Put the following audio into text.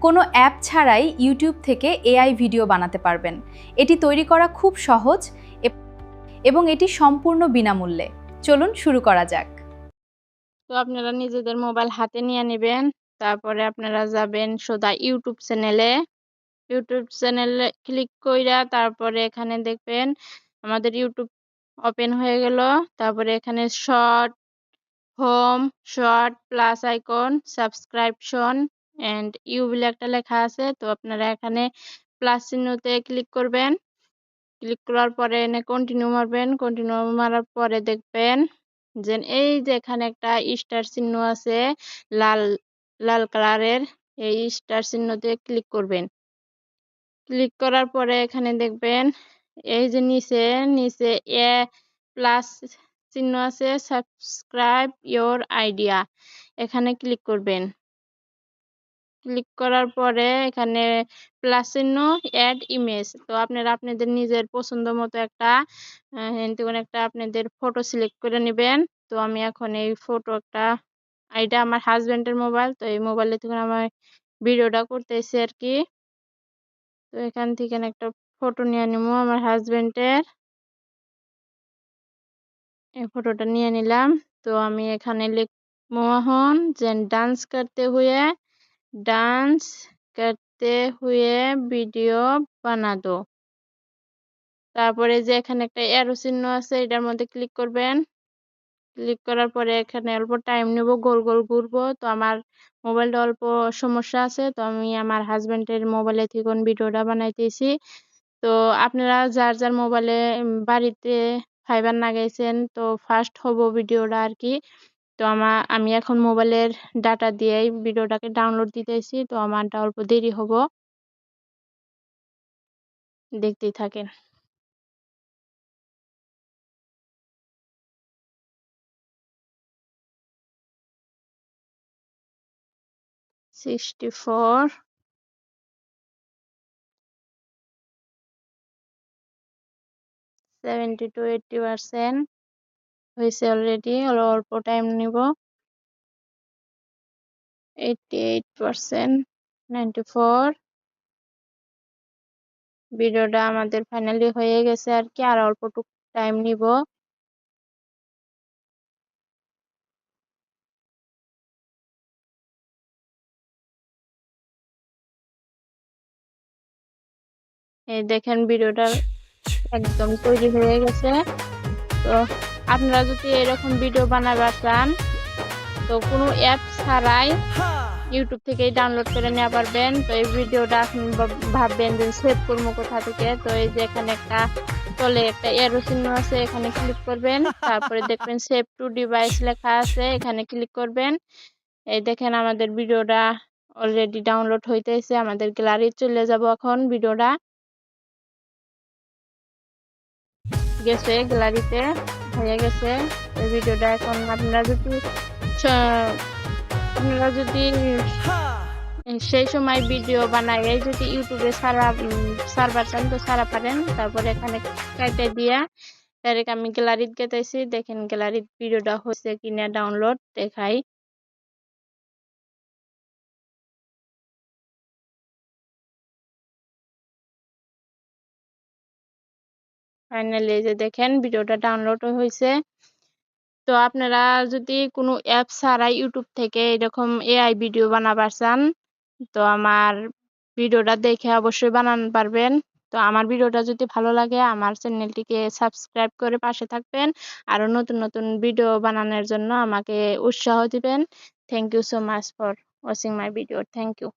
কোনো অ্যাপ ছাড়াই ইউটিউব থেকে এআই ভিডিও বানাতে পারবেন। এটি তৈরি করা খুব সহজ এবং এটি সম্পূর্ণ বিনামূল্যে। চলুন শুরু করা যাক। তো আপনারা নিজেদের মোবাইল হাতে নিয়ে নেবেন। তারপরে আপনারা যাবেন সোজা ইউটিউব চ্যানেলে। ইউটিউব চ্যানেলে ক্লিক কইরা তারপরে এখানে দেখবেন আমাদের ইউটিউব ওপেন হয়ে গেল। তারপরে এখানে short, home, short, plus icon, subscription and you বলে একটা লেখা আছে। তো আপনারা এখানে প্লাস চিহ্নতে ক্লিক করবেন। ক্লিক করার পরে এনে কন্টিনিউ মারবেন। কন্টিনিউ মারার পরে দেখবেন যে এই যে এখানে একটা স্টার চিহ্ন আছে লাল লাল কালারের, এই স্টার চিহ্নতে ক্লিক করবেন। ক্লিক করার পরে এখানে দেখবেন এই যে নিচে নিচে এ প্লাস চিহ্ন আছে, সাবস্ক্রাইব ইওর আইডিয়া, এখানে ক্লিক করবেন। ক্লিক করার পরে এখানে প্লাস চিহ্ন অ্যাড ইমেজ। তো আপনারা আপনাদের নিজের পছন্দ মতো একটা একটা আপনাদের ফটো সিলেক্ট করে নেবেন। তো আমি এখন এই ফটো একটা, এটা আমার হাজবেন্ডের মোবাইল, তো এই মোবাইলে থেকে আমার ভিডিওটা করতেছি আর কি। তো এখান থেকে একটা ফটো নিয়ে নিবো আমার হাজবেন্ডের। এই ফটোটা নিয়ে নিলাম। তো আমি এখানে লিখবো এখন যে डांस करते हुए ভিডিও বানা দো। তারপরে যে এখানে একটা অ্যারো চিহ্ন আছে, এটার মধ্যে ক্লিক করবেন। ক্লিক করার পরে এখানে অল্প টাইম নেব, গোল গোল ঘুরবো। তো আমার মোবাইলটা অল্প সমস্যা আছে, তো আমি আমার হাজবেন্ডের মোবাইলে থেকে ভিডিওটা বানাইতেছি। তো আপনারা যার যার মোবাইলে বাড়িতে ফাইবার লাগাইছেন তো ফাস্ট হবো ভিডিওটা আর কি। তো আমি এখন মোবাইলের ডাটা দিয়েই ভিডিওটাকে ডাউনলোড দিতেছি, তো আমারটা অল্প দেরি হবো, দেখতেই থাকেন। 64, 70 to 80% হয়েছে অলরেডি, অল্প টাইম নিব। 88%, 94, ভিডিওটা আমাদের ফাইনালি হয়ে গেছে আর কি, আর অল্পটুকু টাইম নিব। এই দেখেন ভিডিওটা একদম তৈরি হয়ে গেছে। তো আপনারা যদি এরকম ভিডিও বানাবার চান তো কোনো অ্যাপ ছাড়াই ইউটিউব থেকেই ডাউনলোড করে নেওয়া পারবেন। তো এই ভিডিওটা আপনি ভাববেন যে সেভ করবো কোথা থেকে। তো এই যে এখানে একটা তলে একটা এরো চিহ্ন আছে, এখানে ক্লিক করবেন। তারপরে দেখবেন সেভ টু ডিভাইস লেখা আছে, এখানে ক্লিক করবেন। এই দেখেন আমাদের ভিডিওটা অলরেডি ডাউনলোড হইতেছে। আমাদের গ্যালারি চলে যাব এখন। ভিডিওটা গেছে, গ্যালারিতে হয়ে গেছে এই ভিডিওটা। এখন আপনারা যদি সেই সময় ভিডিও বানাই যদি ইউটিউবে সার্ভার চান তো সারা পারেন। তারপরে এখানে কেটে দিয়া ডাইরেক্ট আমি গ্যালারিতে গেতেছি। দেখেন গ্যালারির ভিডিওটা হচ্ছে কিনা ডাউনলোড দেখাই। ফাইনালি এই যে দেখেন ভিডিওটা ডাউনলোড হয়েছে। তো আপনারা যদি কোনো অ্যাপ ছাড়াই ইউটিউব থেকে এরকম এআই ভিডিও বানাবার চান তো আমার ভিডিওটা দেখে অবশ্যই বানাতে পারবেন। তো আমার ভিডিওটা যদি ভালো লাগে আমার চ্যানেলটিকে সাবস্ক্রাইব করে পাশে থাকবেন। আরো নতুন নতুন ভিডিও বানানোর জন্য আমাকে উৎসাহ দিবেন। Thank you so much for watching my video. Thank you.